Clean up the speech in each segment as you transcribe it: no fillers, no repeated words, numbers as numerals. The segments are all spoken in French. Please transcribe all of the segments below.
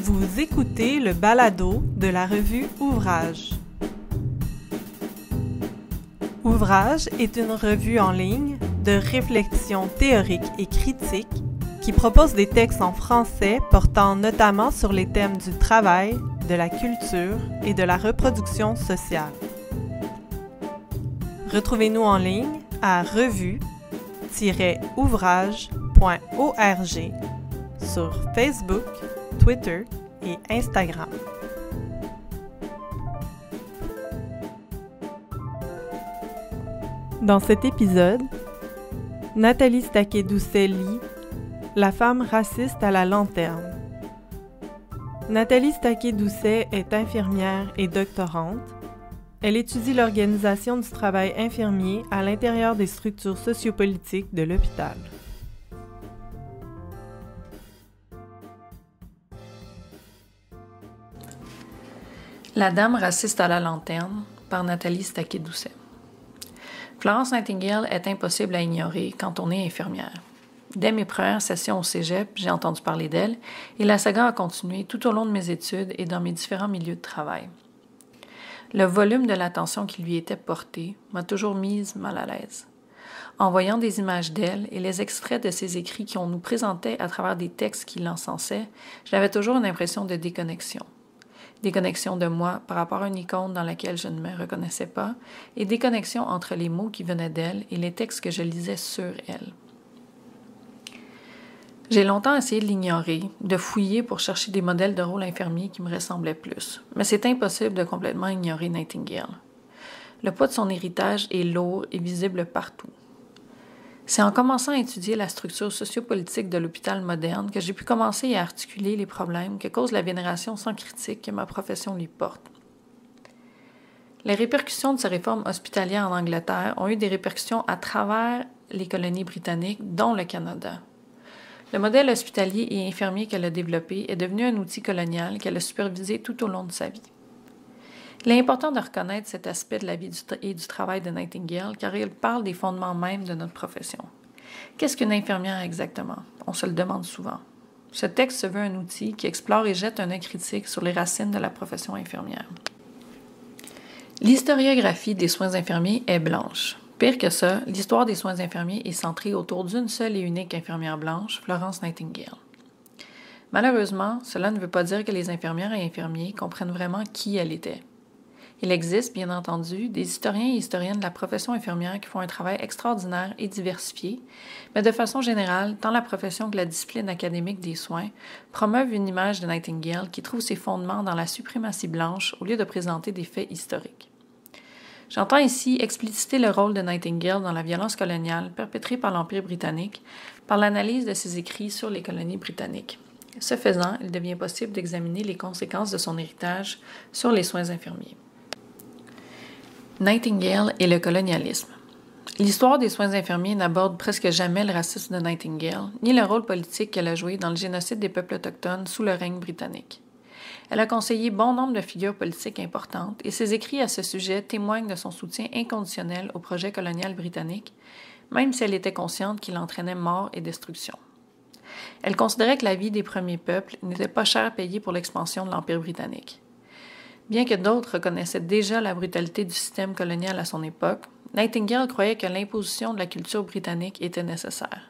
Vous écoutez le balado de la revue Ouvrage. Ouvrage est une revue en ligne de réflexion théorique et critique qui propose des textes en français portant notamment sur les thèmes du travail, de la culture et de la reproduction sociale. Retrouvez-nous en ligne à revue-ouvrage.org sur Facebook, Twitter et Instagram. Dans cet épisode, Nathalie Staquet-Doucet lit « La femme raciste à la lanterne ». Nathalie Staquet-Doucet est infirmière et doctorante. Elle étudie l'organisation du travail infirmier à l'intérieur des structures sociopolitiques de l'hôpital. La dame raciste à la lanterne par Nathalie Staquet-Doucet. Florence Nightingale est impossible à ignorer quand on est infirmière. Dès mes premières sessions au cégep, j'ai entendu parler d'elle et la saga a continué tout au long de mes études et dans mes différents milieux de travail. Le volume de l'attention qui lui était portée m'a toujours mise mal à l'aise. En voyant des images d'elle et les extraits de ses écrits qu'on nous présentait à travers des textes qui l'encensaient, j'avais toujours une impression de déconnexion. Déconnexion de moi par rapport à une icône dans laquelle je ne me reconnaissais pas, et déconnexion entre les mots qui venaient d'elle et les textes que je lisais sur elle. J'ai longtemps essayé de l'ignorer, de fouiller pour chercher des modèles de rôle infirmier qui me ressemblaient plus, mais c'est impossible de complètement ignorer Nightingale. Le poids de son héritage est lourd et visible partout. C'est en commençant à étudier la structure sociopolitique de l'hôpital moderne que j'ai pu commencer à articuler les problèmes que cause la vénération sans critique que ma profession lui porte. Les répercussions de ces réformes hospitalières en Angleterre ont eu des répercussions à travers les colonies britanniques, dont le Canada. Le modèle hospitalier et infirmier qu'elle a développé est devenu un outil colonial qu'elle a supervisé tout au long de sa vie. Il est important de reconnaître cet aspect de la vie et du travail de Nightingale car il parle des fondements mêmes de notre profession. Qu'est-ce qu'une infirmière exactement? On se le demande souvent. Ce texte se veut un outil qui explore et jette un œil critique sur les racines de la profession infirmière. L'historiographie des soins infirmiers est blanche. Pire que ça, l'histoire des soins infirmiers est centrée autour d'une seule et unique infirmière blanche, Florence Nightingale. Malheureusement, cela ne veut pas dire que les infirmières et infirmiers comprennent vraiment qui elle était. Il existe, bien entendu, des historiens et historiennes de la profession infirmière qui font un travail extraordinaire et diversifié, mais de façon générale, tant la profession que la discipline académique des soins promeuvent une image de Nightingale qui trouve ses fondements dans la suprématie blanche au lieu de présenter des faits historiques. J'entends ici expliciter le rôle de Nightingale dans la violence coloniale perpétrée par l'Empire britannique par l'analyse de ses écrits sur les colonies britanniques. Ce faisant, il devient possible d'examiner les conséquences de son héritage sur les soins infirmiers. Nightingale et le colonialisme. L'histoire des soins infirmiers n'aborde presque jamais le racisme de Nightingale, ni le rôle politique qu'elle a joué dans le génocide des peuples autochtones sous le règne britannique. Elle a conseillé bon nombre de figures politiques importantes et ses écrits à ce sujet témoignent de son soutien inconditionnel au projet colonial britannique, même si elle était consciente qu'il entraînait mort et destruction. Elle considérait que la vie des premiers peuples n'était pas cher payée pour l'expansion de l'Empire britannique. Bien que d'autres reconnaissaient déjà la brutalité du système colonial à son époque, Nightingale croyait que l'imposition de la culture britannique était nécessaire.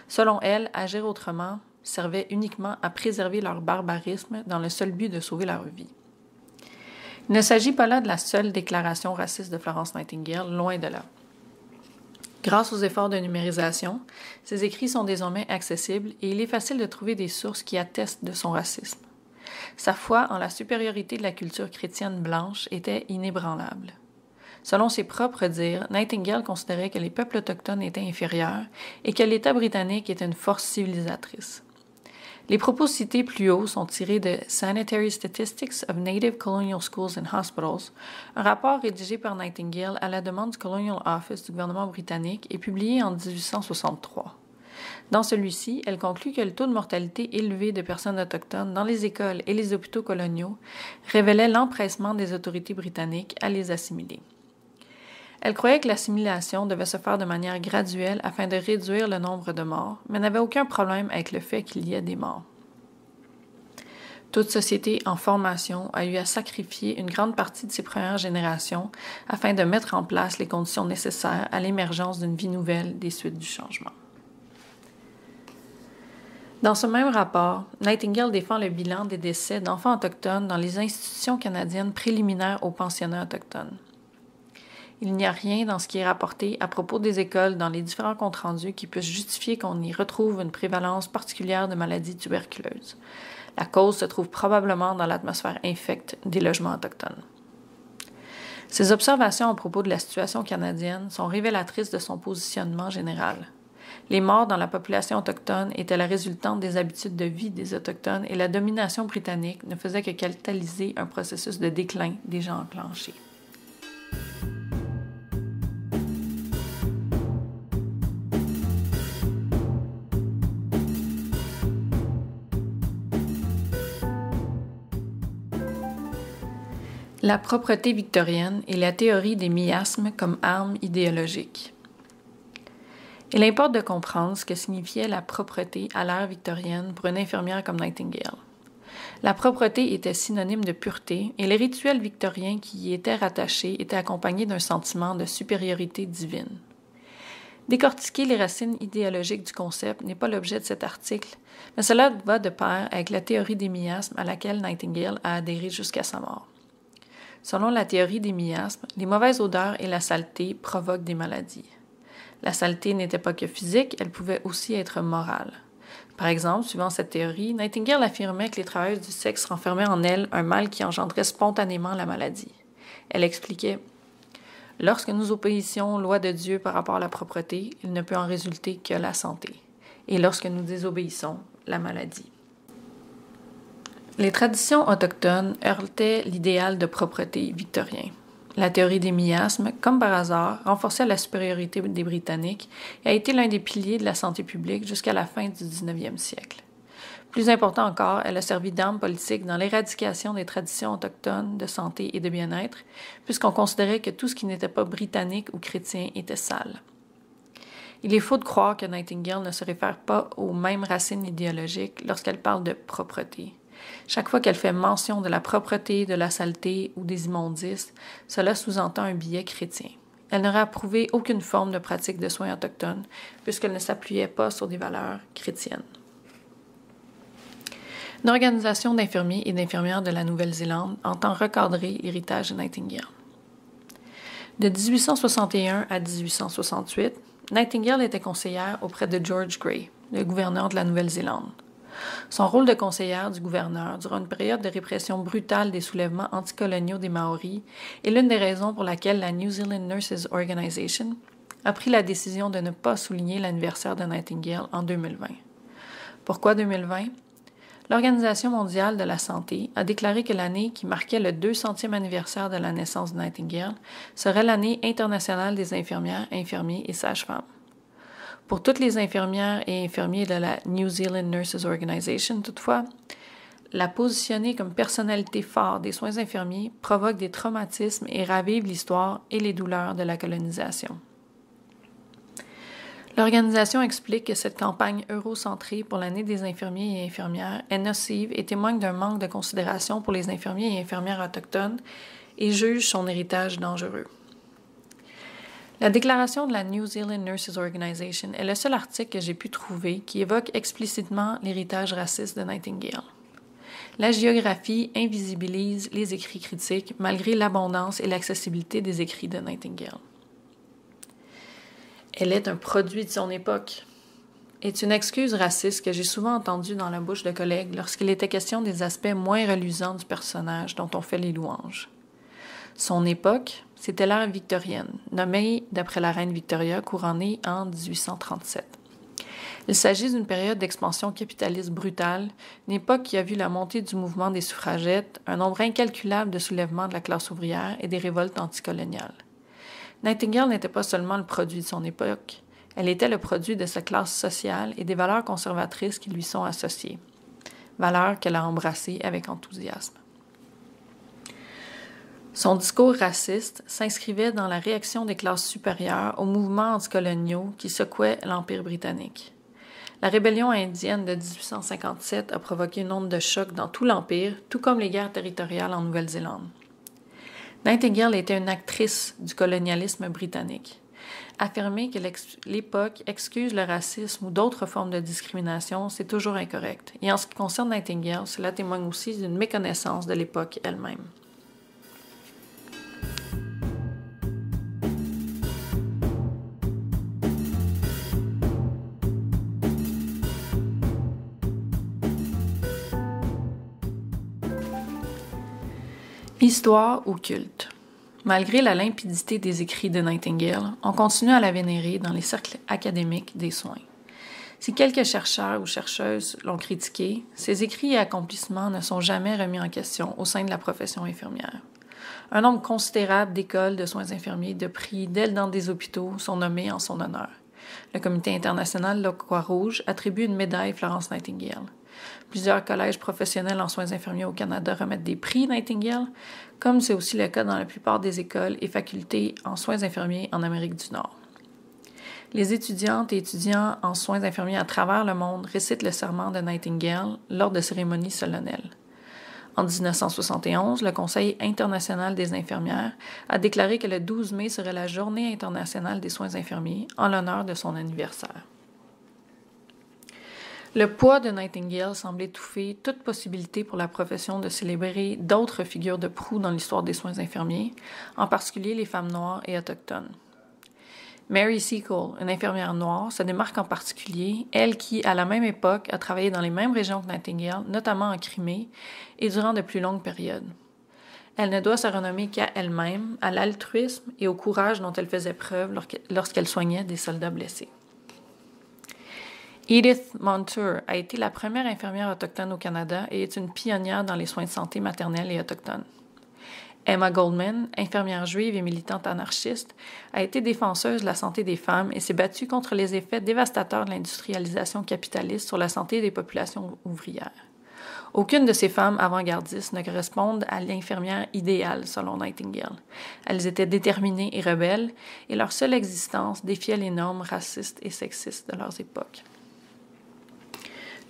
Selon elle, agir autrement servait uniquement à préserver leur barbarisme dans le seul but de sauver leur vie. Il ne s'agit pas là de la seule déclaration raciste de Florence Nightingale, loin de là. Grâce aux efforts de numérisation, ses écrits sont désormais accessibles et il est facile de trouver des sources qui attestent de son racisme. Sa foi en la supériorité de la culture chrétienne blanche était inébranlable. Selon ses propres dires, Nightingale considérait que les peuples autochtones étaient inférieurs et que l'État britannique était une force civilisatrice. Les propos cités plus haut sont tirés de Sanitary Statistics of Native Colonial Schools and Hospitals, un rapport rédigé par Nightingale à la demande du Colonial Office du gouvernement britannique et publié en 1863. Dans celui-ci, elle conclut que le taux de mortalité élevé de personnes autochtones dans les écoles et les hôpitaux coloniaux révélait l'empressement des autorités britanniques à les assimiler. Elle croyait que l'assimilation devait se faire de manière graduelle afin de réduire le nombre de morts, mais n'avait aucun problème avec le fait qu'il y ait des morts. Toute société en formation a eu à sacrifier une grande partie de ses premières générations afin de mettre en place les conditions nécessaires à l'émergence d'une vie nouvelle des suites du changement. Dans ce même rapport, Nightingale défend le bilan des décès d'enfants autochtones dans les institutions canadiennes préliminaires aux pensionnats autochtones. Il n'y a rien dans ce qui est rapporté à propos des écoles dans les différents comptes rendus qui puisse justifier qu'on y retrouve une prévalence particulière de maladies tuberculeuses. La cause se trouve probablement dans l'atmosphère infecte des logements autochtones. Ces observations à propos de la situation canadienne sont révélatrices de son positionnement général. Les morts dans la population autochtone étaient la résultante des habitudes de vie des Autochtones et la domination britannique ne faisait que catalyser un processus de déclin déjà enclenché. La propreté victorienne et la théorie des miasmes comme arme idéologique. Il importe de comprendre ce que signifiait la propreté à l'ère victorienne pour une infirmière comme Nightingale. La propreté était synonyme de pureté et les rituels victoriens qui y étaient rattachés étaient accompagnés d'un sentiment de supériorité divine. Décortiquer les racines idéologiques du concept n'est pas l'objet de cet article, mais cela va de pair avec la théorie des miasmes à laquelle Nightingale a adhéré jusqu'à sa mort. Selon la théorie des miasmes, les mauvaises odeurs et la saleté provoquent des maladies. La saleté n'était pas que physique, elle pouvait aussi être morale. Par exemple, suivant cette théorie, Nightingale affirmait que les travailleuses du sexe renfermaient en elles un mal qui engendrait spontanément la maladie. Elle expliquait « Lorsque nous obéissions aux lois de Dieu par rapport à la propreté, il ne peut en résulter que la santé. Et lorsque nous désobéissons, la maladie. » Les traditions autochtones heurtaient l'idéal de propreté victorien. La théorie des miasmes, comme par hasard, renforçait la supériorité des Britanniques et a été l'un des piliers de la santé publique jusqu'à la fin du 19e siècle. Plus important encore, elle a servi d'arme politique dans l'éradication des traditions autochtones de santé et de bien-être, puisqu'on considérait que tout ce qui n'était pas britannique ou chrétien était sale. Il est faux de croire que Nightingale ne se réfère pas aux mêmes racines idéologiques lorsqu'elle parle de propreté. Chaque fois qu'elle fait mention de la propreté, de la saleté ou des immondices, cela sous-entend un biais chrétien. Elle n'aurait approuvé aucune forme de pratique de soins autochtones, puisqu'elle ne s'appuyait pas sur des valeurs chrétiennes. Une organisation d'infirmiers et d'infirmières de la Nouvelle-Zélande entend recadrer l'héritage de Nightingale. De 1861 à 1868, Nightingale était conseillère auprès de George Grey, le gouverneur de la Nouvelle-Zélande. Son rôle de conseillère du gouverneur durant une période de répression brutale des soulèvements anticoloniaux des Maoris est l'une des raisons pour laquelle la New Zealand Nurses Organization a pris la décision de ne pas souligner l'anniversaire de Nightingale en 2020. Pourquoi 2020? L'Organisation mondiale de la santé a déclaré que l'année qui marquait le 200e anniversaire de la naissance de Nightingale serait l'année internationale des infirmières, infirmiers et sages-femmes. Pour toutes les infirmières et infirmiers de la New Zealand Nurses Organization, toutefois, la positionner comme personnalité forte des soins infirmiers provoque des traumatismes et ravive l'histoire et les douleurs de la colonisation. L'organisation explique que cette campagne eurocentrée pour l'année des infirmiers et infirmières est nocive et témoigne d'un manque de considération pour les infirmiers et infirmières autochtones et juge son héritage dangereux. La déclaration de la New Zealand Nurses Organization est le seul article que j'ai pu trouver qui évoque explicitement l'héritage raciste de Nightingale. La géographie invisibilise les écrits critiques malgré l'abondance et l'accessibilité des écrits de Nightingale. Elle est un produit de son époque, est une excuse raciste que j'ai souvent entendue dans la bouche de collègues lorsqu'il était question des aspects moins reluisants du personnage dont on fait les louanges. Son époque, c'était l'ère victorienne, nommée d'après la reine Victoria, couronnée en 1837. Il s'agit d'une période d'expansion capitaliste brutale, une époque qui a vu la montée du mouvement des suffragettes, un nombre incalculable de soulèvements de la classe ouvrière et des révoltes anticoloniales. Nightingale n'était pas seulement le produit de son époque, elle était le produit de sa classe sociale et des valeurs conservatrices qui lui sont associées, valeurs qu'elle a embrassées avec enthousiasme. Son discours raciste s'inscrivait dans la réaction des classes supérieures aux mouvements anticoloniaux qui secouaient l'Empire britannique. La rébellion indienne de 1857 a provoqué une onde de choc dans tout l'Empire, tout comme les guerres territoriales en Nouvelle-Zélande. Nightingale était une actrice du colonialisme britannique. Affirmer que l'époque excuse le racisme ou d'autres formes de discrimination, c'est toujours incorrect. Et en ce qui concerne Nightingale, cela témoigne aussi d'une méconnaissance de l'époque elle-même. Histoire ou culte. Malgré la limpidité des écrits de Nightingale, on continue à la vénérer dans les cercles académiques des soins. Si quelques chercheurs ou chercheuses l'ont critiqué, ses écrits et accomplissements ne sont jamais remis en question au sein de la profession infirmière. Un nombre considérable d'écoles de soins infirmiers de prix d'ailes dans des hôpitaux sont nommées en son honneur. Le Comité international de la Croix-Rouge attribue une médaille Florence Nightingale. Plusieurs collèges professionnels en soins infirmiers au Canada remettent des prix Nightingale, comme c'est aussi le cas dans la plupart des écoles et facultés en soins infirmiers en Amérique du Nord. Les étudiantes et étudiants en soins infirmiers à travers le monde récitent le serment de Nightingale lors de cérémonies solennelles. En 1971, le Conseil international des infirmières a déclaré que le 12 mai serait la Journée internationale des soins infirmiers en l'honneur de son anniversaire. Le poids de Nightingale semble étouffer toute possibilité pour la profession de célébrer d'autres figures de proue dans l'histoire des soins infirmiers, en particulier les femmes noires et autochtones. Mary Seacole, une infirmière noire, se démarque en particulier, elle qui, à la même époque, a travaillé dans les mêmes régions que Nightingale, notamment en Crimée, et durant de plus longues périodes. Elle ne doit sa renommée qu'à elle-même, à l'altruisme et au courage dont elle faisait preuve lorsqu'elle soignait des soldats blessés. Edith Montour a été la première infirmière autochtone au Canada et est une pionnière dans les soins de santé maternels et autochtones. Emma Goldman, infirmière juive et militante anarchiste, a été défenseuse de la santé des femmes et s'est battue contre les effets dévastateurs de l'industrialisation capitaliste sur la santé des populations ouvrières. Aucune de ces femmes avant-gardistes ne correspondent à l'infirmière idéale, selon Nightingale. Elles étaient déterminées et rebelles, et leur seule existence défiait les normes racistes et sexistes de leurs époques.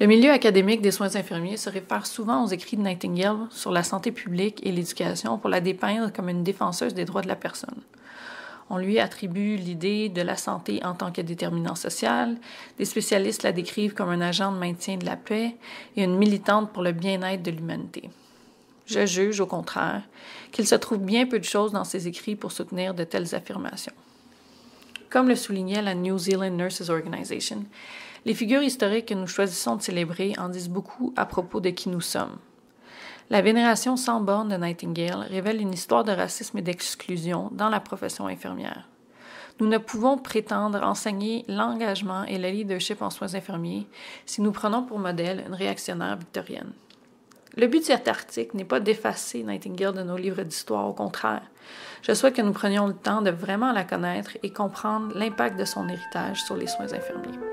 Le milieu académique des soins infirmiers se réfère souvent aux écrits de Nightingale sur la santé publique et l'éducation pour la dépeindre comme une défenseuse des droits de la personne. On lui attribue l'idée de la santé en tant que déterminant social, des spécialistes la décrivent comme un agent de maintien de la paix et une militante pour le bien-être de l'humanité. Je juge, au contraire, qu'il se trouve bien peu de choses dans ses écrits pour soutenir de telles affirmations. Comme le soulignait la New Zealand Nurses Organization, les figures historiques que nous choisissons de célébrer en disent beaucoup à propos de qui nous sommes. La vénération sans borne de Nightingale révèle une histoire de racisme et d'exclusion dans la profession infirmière. Nous ne pouvons prétendre enseigner l'engagement et le leadership en soins infirmiers si nous prenons pour modèle une réactionnaire victorienne. Le but de cet article n'est pas d'effacer Nightingale de nos livres d'histoire, au contraire. Je souhaite que nous prenions le temps de vraiment la connaître et comprendre l'impact de son héritage sur les soins infirmiers.